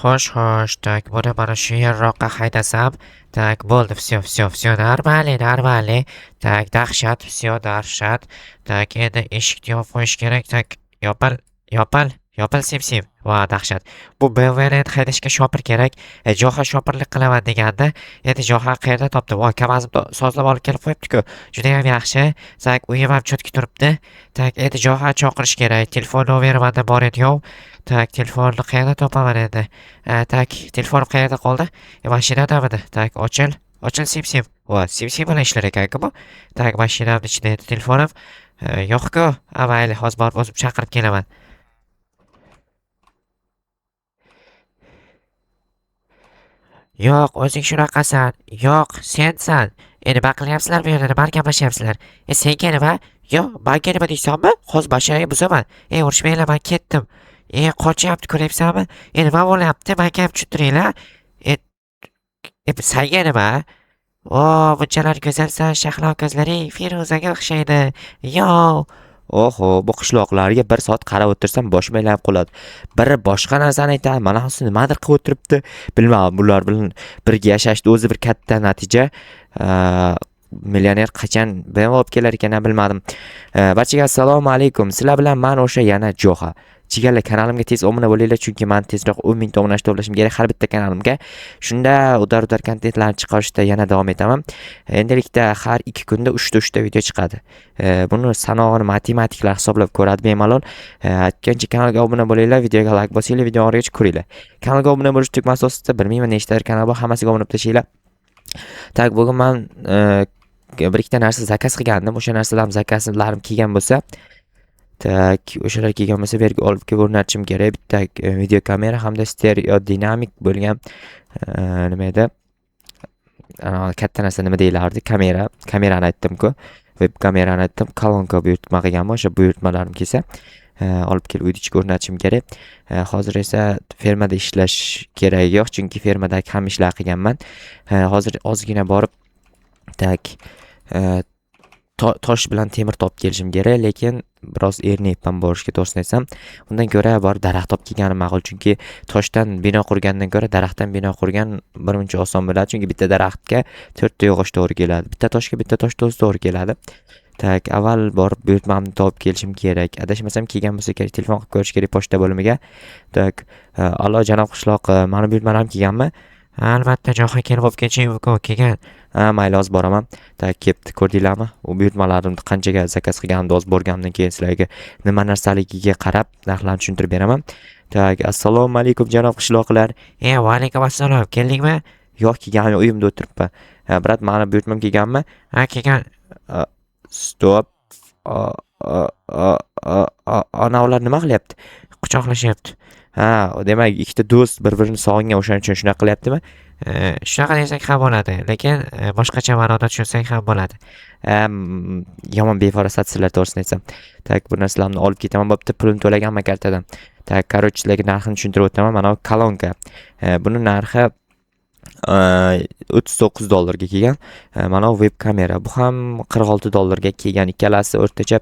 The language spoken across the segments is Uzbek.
Xo'sh, tak, buni mana shu yerroqqa haydasam, tak, bo'ldi, всё, нормально. Tak, dahshat, dahshat. Tak, endi eshikni yopib qo'yish kerak. Tak, yopil, sim. Va, dahshat. Bu BMWni endi haydashga shopir kerak. Jo'xa shopirlik qilaman degandi. Endi Jo'xa qayerda topdi? Voy, Kamazimni sozlab olib kelib qo'yibdi-ku. Judayam yaxshi. Tak, uyim ham cho'tki turibdi. Tak, endi Jo'xa chaqirish kerak. Telefon nomeri menda bor edi-yu. Tak, telefonni qayerda topaman endi? Tak, telefonim qayerda qoldi? Mashinadamidi? Tak, ochil sim. Voy, sim bilan ishlar ekan-ku bu. Tak, mashinamni ichida edi telefonim. Yo'q-ku. Mayli, hozir borib o'zim chaqirib kelaman. Yo'q, o'zing shunaqasan. Yo'q, sensan. Endi nima qilyapsizlar bu yerda? Nima gaplashyapsizlar? Senga nima? Yo'q, menga nima deysanmi? Hozir mashinangni buzaman. Urishmanglar, men ketdim. Qochyapti, ko'ryapsanmi? Nima bo'lyapti? Menga ham tushuntiringlar. Senga nima? Bunchalar go'zalsan, shahlo ko'zlaring Feruzaga o'xshaydi. Yo'q. Oho, bu qishloqlarga bir soat qarab o'tirsam boshim aylanib qoladi. Biri boshqa narsani aytadi, mana hozir nimadir qilib o'tiribdi. Bilmadim, bular bilan birga yashashni o'zi bir katta natija. Millioner qachon BMW olib kelar ekan, bilmadim. Barchaga assalomu alaykum. Sizlar bilan men o'sha yana Jo'xa. Jigarlar, kanalimga tez obuna bo'linglar, chunki men tezroq 10 ming obunachi to'plashim kerak har bitta kanalimga. Shunda udar kontentlarni chiqarishda yana davom etaman. Endilikda har 2 kunda 3 ta video chiqadi. Buni sanog'ini matematiklar hisoblab ko'radi bemalol. Aytgancha kanalga obuna bo'linglar, videoga like bosinglar, video oxirigacha ko'ringlar. Kanalga obuna bo'lish tugmasi ostida bilmayman nechta kanal bor, hammasiga obuna bo'lib tashinglar. Tak, bugun men bir ikkita narsa zakaz qilgandim. O'sha narsalarni zakazlarim kelgan bo'lsa, tak, o'shalar kelgan bo'lsa, bu yerga olib kelib o'rnatishim kerak. Bitta video kamera hamda stereo dinamik bo'lgan nima edi? Katta narsa nima deyilardi? Kamerani aytdim-ku. Web kamerani aytdim. Kolonka buyurtma qilganman. O'sha buyurtmalarim kelsa, olib kelib uyda ichga o'rnatishim kerak. Hozir esa fermada ishlash keragi yo'q, chunki fermadagi ham ishlar qilganman. Hozir ozgina borib, tak, tosh bilan temir topib kelishim kerak, lekin biroz erinibman borishga, to'g'risini aytsam. Undan ko'ra borib daraxt topib kelganim ma'qul, chunki toshdan bino qurgandan ko'ra daraxtdan bino qurgan birmuncha oson bo'ladi, chunki bitta daraxtga 4 ta yog'och to'g'ri keladi. Bitta toshga bitta tosh to'g'ri keladi. Tak, avval borib buyurtmamni topib kelishim kerak. Adashmasam kelgan bo'lsa kerak, telefon qilib ko'rish kerak pochta bo'limiga. Tak, allo janob qishloq, meni buyurtmalarim kelganmi? Albatta, Jo'xa kelib olib ketishim kelgan. Mayli, hozir boraman. Tak, kelibdi, ko'rdinglarmi? U buyurtmalarimni qanchaga zakaz qilganimni hozir borganimdan keyin sizlarga nima narsaligiga qarab narxlarni tushuntirib beraman. Tak, assalomu alaykum janob qishloqlar. Va alaykum assalom. Keldingmi? Yo'q, kelganim uyimda o'tiribman. Brat, meni buyurtmam kelganmi? Kelgan. Stop. Ana ular nima qilyapti? Quchoqlashyapti. Demak, ikkita do'st bir-birini sog'ingan, o'shaning uchun shunaqa qilyaptimi? Shunaqa desak ham bo'ladi, lekin boshqacha ma'noda tushunsak ham bo'ladi. Yomon befarosatsizlar, to'g'risini aytsam. Tak, bu narsalarni olib ketaman, bo'pti, pulimni to'laganman kartadan. Tak, короче, sizlarga narxini tushuntirib o'taman. Mana bu kolonka. Buni narxi $39 kelgan. Mana bu web kamera. Bu ham $46 kelgan. Ikkalasi o'rtacha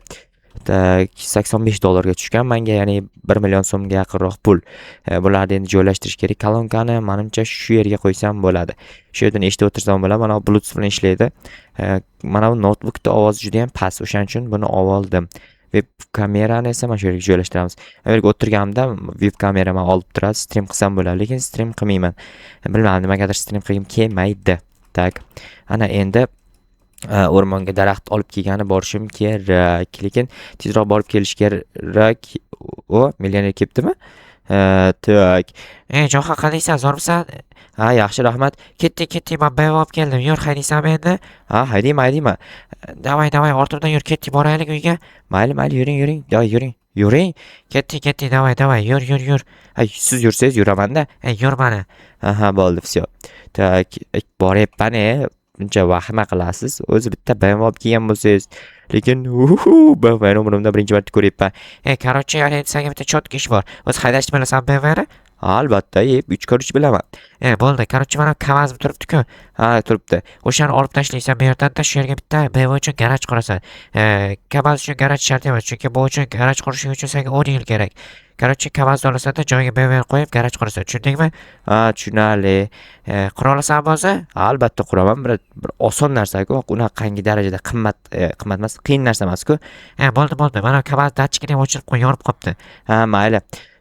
$85 tushgan. Menga ya'ni 1 million so'mga yaqinroq pul. Bularni endi joylashtirish kerak. Kolonkani menimcha shu yerga qo'ysam bo'ladi. Shu yerdan eshitib o'tirsam bo'ladi. Mana bu Bluetooth bilan ishlaydi. Mana bu notebookda ovozi juda ham past. O'shaning uchun buni oldim. Web kamerani esa mana shu yerga joylashtiramiz. Bu yerga o'tirganimda web kamera men olib turadi, stream qilsam bo'ladi, lekin stream qilmayman. Bilmadim, nimagadir stream qilgim kelmaydi. Tak. Ana endi o'rmonga daraxt olib kelgani borishim kerak, lekin tezroq borib kelish kerak. Millioner kelibdimi? Tak. Jo'xa, qalaysan, zo'rmisan? Yaxshi, rahmat. Ketdik, men BMW olib keldim. Yur, haydaysanmi endi? Haydayman. Davay, ortimdan yur, ketdik, boraylik uyga. Mayli, yuring. Yuring. Ketdik, davay, yur. Siz yursangiz yuraman-da. Yur mana. Bo'ldi, всё. Tak, boryapman. Buncha vahima qilasiz. O'zi bitta BMW olib kelgan bo'lsangiz, lekin BMWni umrimda birinchi marta ko'ryapman. Короче, yana senga bitta cho'tki ish bor. O'zi haydashni bilasan BMWni? Albatta, 3x3 bilaman. Bo'ldi. Короче, mana Kamaz turibdi-ku. Turibdi. O'shani olib tashlaysan bu yerdan, shu yerga bitta BMW uchun garaj qurasan. Kamaz uchun garaj shart emas, chunki bu uchun garaj qurish uchun senga 10 yil kerak. Короче, KAMAZni olasanda joyiga BMW qo'yib, garaj qurasan. Tushundingmi? Ha, tushunarli. Qura olasanmi bo'lsa? Albatta quraman. Bir oson narsa-ku. Unaqangi darajada qimmat emas, qiyin narsa emas-ku. Bo'ldi. Mana KAMAZ datchigini ham o'chirib yorib qolibdi. Ha, mayli.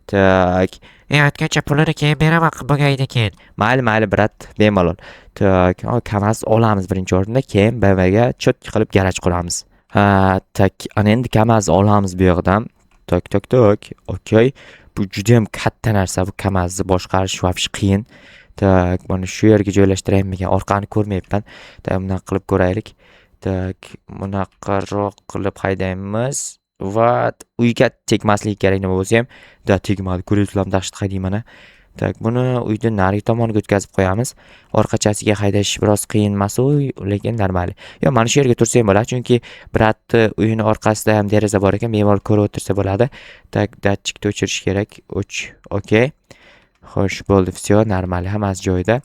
Tak. Aytgancha pulini keyin beraman, bo'lgaydi keyin. Mayli, brat, bemalol. Tak, KAMAZ olamiz birinchi o'rinda, keyin BMWga cho'tki qilib garaj quramiz. Ha, tak, ana endi KAMAZ olamiz bu yoqdan. Tak. Okey. Bu juda ham katta narsa. Bu KAMAZni boshqarish vobshe qiyin. Tak, mana shu yerga joylashtiraymikan, orqani ko'rmayapman. Tak, bunaqa qilib ko'raylik. Tak, bunaqaroq qilib haydaymiz. Va uyga tegmasligi kerak nima bo'lsa ham. Tegmadi. Ko'ryapsizlarmi, dahshat haydayman mana. Tak, buni uydan narigi tomoniga o'tkazib qo'yamiz. Orqachasiga haydash biroz qiyin emas-u, lekin normal. Yo, mana shu yerga tursa ham bo'ladi, chunki bratni uyini orqasida ham deraza bor ekan, bemalol ko'rib o'tirsa bo'ladi. Tak, datchikni o'chirish kerak. Okey. Xo'sh, bo'ldi, всё, normal, hammasi joyida.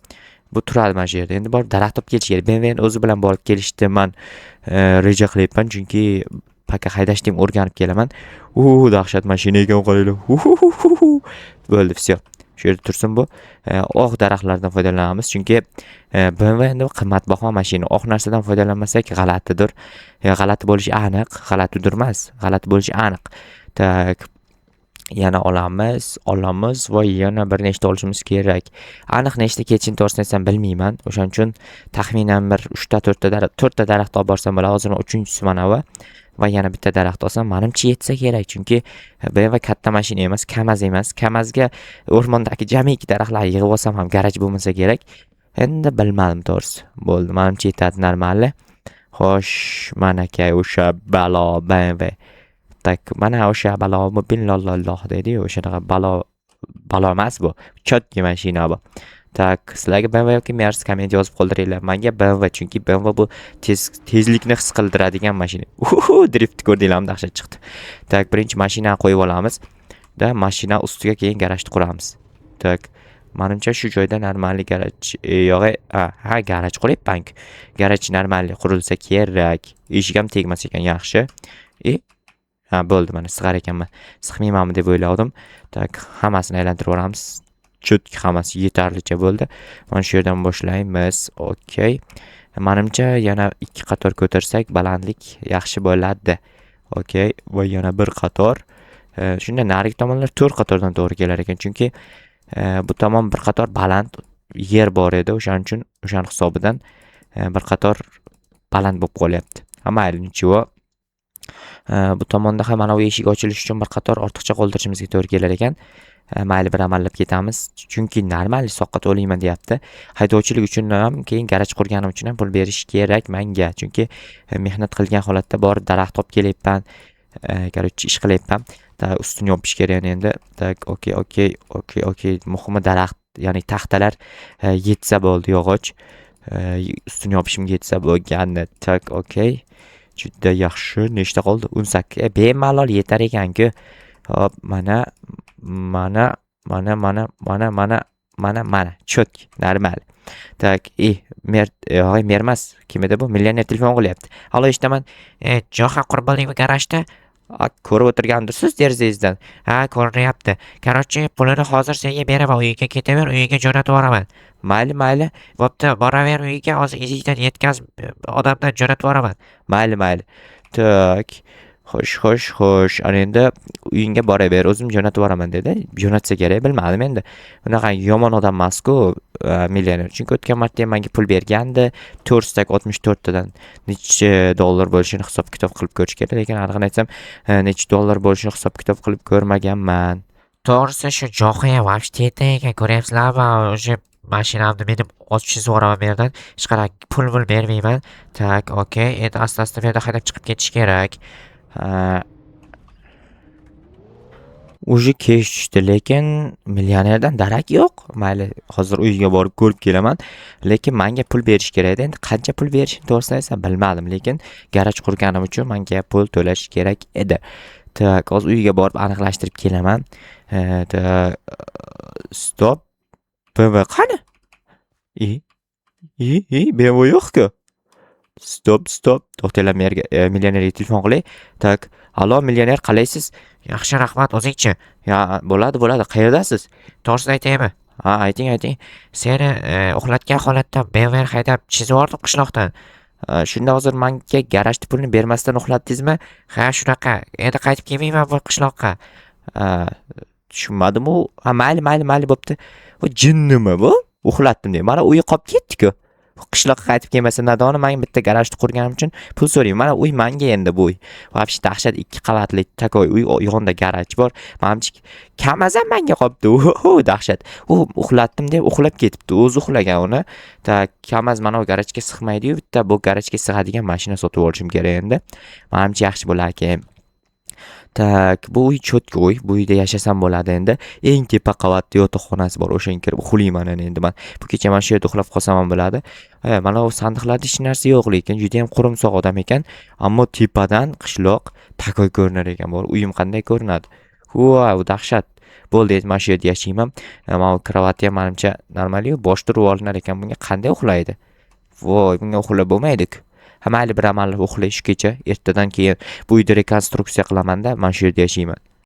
Bu turadi mana shu yerda. Endi borib daraxt olib kelish kerak. BMWni o'zi bilan borib kelishni men reja qilyapman, chunki paka haydashni ham o'rganib kelaman. Dahshat mashina ekan, qaranglar. Bo'ldi, всё. Shu yerda tursin bu. Oq daraxtlardan foydalanamiz, chunki BMW endi qimmatbaho mashina. Oq narsadan foydalanmasak g'alatidir. G'alati bo'lishi aniq, g'alatidir emas, g'alati bo'lishi aniq. Tak, yana olamiz va yana bir nechta olishimiz kerak. Aniq nechta ketishini to'g'risini aytsam bilmayman. O'shaning uchun taxminan bir 4ta daraxt olib borsam bo'ladi. Hozir 3-inchisi mana bu. Va yana bitta daraxt olsam, menimcha yetsa kerak, chunki BMW katta mashina emas, KAMAZ emas. KAMAZga o'rmondagi jamiki daraxtlar yig'ib olsam ham garaj bo'lmasa kerak. Endi bilmadim to'g'risi. Bo'ldi, menimcha yetadi, normal. Xo'sh, mana o'sha balo BMW. Tak, mana o'sha balo billalloh deydi-yu, o'shanaqa balo emas bu. Chotki mashina bu. Tak, sizlarga BMW yoki Mercedes komment yozib qoldiringlar. Menga BMW, chunki BMW bu tezlikni his qildiradigan mashina. Drift ko'rdinglarmi, dahshat chiqdi. Tak, birinchi mashinani qo'yib olamiz. Mashina ustiga keyin garajni quramiz. Tak, menimcha shu joyda normal garaj garaj quryapman. Garaj normal qurilsa kerak. Eshik ham tegmas ekan, yaxshi. Bo'ldi, mana sig'ar ekanman. Siqmaymanmi deb o'yladim. Tak, hammasini aylantirib olamiz. Cho'tki hammasi yetarlicha bo'ldi. Mana shu yerdan boshlaymiz. Okey. Menimcha yana 2 qator ko'tarsak balandlik yaxshi bo'ladi. Okey, va yana bir qator. Shunda narigi tomonlar 4 qatordan to'g'ri kelar ekan, chunki bu tomon bir qator baland yer bor edi. O'shaning uchun o'shaning hisobidan bir qator baland bo'lib qolyapti. Mayli, nichivo. Bu tomonda ham mana bu eshik ochilishi uchun bir qator ortiqcha qoldirishimizga to'g'ri kelar ekan. Mayli, bir amallab ketamiz, chunki normal soqqa to'layman deyapti. Haydovchilik uchun ham, keyin garaj qurganim uchun ham pul berish kerak menga, chunki mehnat qilgan holatda borib daraxt olib kelyapman. Короче, ish qilyapman. Ustini yopish kerak endi. Tak, okey. Muhimi daraxt, ya'ni taxtalar yetsa bo'ldi, yog'och. Ustini yopishimga yetsa bo'lgani. Tak, okey. Juda yaxshi. Nechta qoldi? 18. Bemalol yetar ekan-ku. Hop, mana. Chotki, normal. Tak, mer emas. Kim edi bu? Millioner telefon qilyapti. Halo, eshitaman. Jo'xa qurbonlikmi garajda? Ko'rib o'tirgandirsiz derazangizdan. Ko'rinyapti. Короче, pulini hozir senga beraman, uyiga ketaver, uyiga jo'natib yuboraman. Mayli. Bo'pti, boraver uyiga, hozir eshikdan yetkazib odamdan jo'natib yuboraman. Mayli. Tak. Xo'sh. Ana endi uyingga boraver, o'zim jo'natib yuboraman dedi. Jo'natsa kerak, bilmadim endi. Bunaqa yomon odam emas-ku, millioner. Chunki o'tgan marta menga pul bergandi. 464 tadan necha dollar bo'lishini hisob-kitob qilib ko'rish kerak, lekin aniqini aytsam, necha dollar bo'lishini hisob-kitob qilib ko'rmaganman. To'g'risi shu Jo'xa ham vobshe ekan, ko'ryapsizlarmi? O'sha mashinamni men ochishni so'raman bu yerdan. Hech qanaqa pul bermayman. Tak, okey. Endi asta-asta bu yerdan haydab chiqib ketish kerak. Уже kech tushdi, lekin millionerdan darak yo'q. Mayli, hozir uyiga borib ko'rib kelaman, lekin menga pul berish kerak edi. Endi qancha pul berishini to'g'risini aytsam bilmadim, lekin garaj qurganim uchun menga pul to'lash kerak edi. Tak, hozir uyiga borib aniqlashtirib kelaman. Stop. BMW qani? BMW yo'q-ku. Stop. To'xtanglar, millionerga telefon qilay. Tak, Allo, millioner, qalaysiz? Yaxshi, rahmat. O'zingchi? Ya, bo'ladi, qayerdasiz? To'g'risini aytaymi? Ha, ayting. Seni uxlatgan holatda BMW haydab chizib yubordim qishloqdan. Shunda hozir menga garajni pulini bermasdan uxlatdingizmi? Ha, shunaqa. Endi qaytib kelmayman bu qishloqqa. Tushunmadim-u. Ha, mayli bo'pti. Bu jinnimi bu? Uxlatdim deb. Mana uyi qolib ketdi-ku. Qishloqqa qaytib kelmasa nadoni, men bitta garajni qurganim uchun pul so'rayman. Mana uy menga endi bu uy. Вообще dahshat 2 qavatli takoy uy, yonida garaj bor. Menimcha kamazam menga qolibdi. Dahshat. U uxlatdim deb uxlab ketibdi. O'zi uxlagan uni. Kamaz mana bu garajga sig'maydi-yu, bitta bu garajga sig'adigan mashina sotib olishim kerak endi. Menimcha yaxshi bo'lar ekan. Bu uy cho'tka uy. Bu uyda yashasam bo'ladi endi. Eng tepa qavatda yotoqxonasi bor. O'shanga kirib uxlayman endi men. Bu kecha mana shu yerda uxlab qolsam ham bo'ladi. Mana bu sandiqlarda hech narsa yo'q, lekin juda ham qurimsoq odam ekan. Ammo tepadan qishloq takoy ko'rinar ekan. Bor, uyim qanday ko'rinadi? Wow, dahshat. Bo'ldi, mana shu yerda yashayman. Mana bu kravati ham menimcha normal-yu, bosh turib olinar ekan. Bunga qanday uxlaydi? Voy, bunga uxlab bo'lmaydi-ku. Mayli, bir amallab uxlay shu kecha. Ertadan keyin bu uyda rekonstruksiya qilaman-da, mana shu yerda yashayman.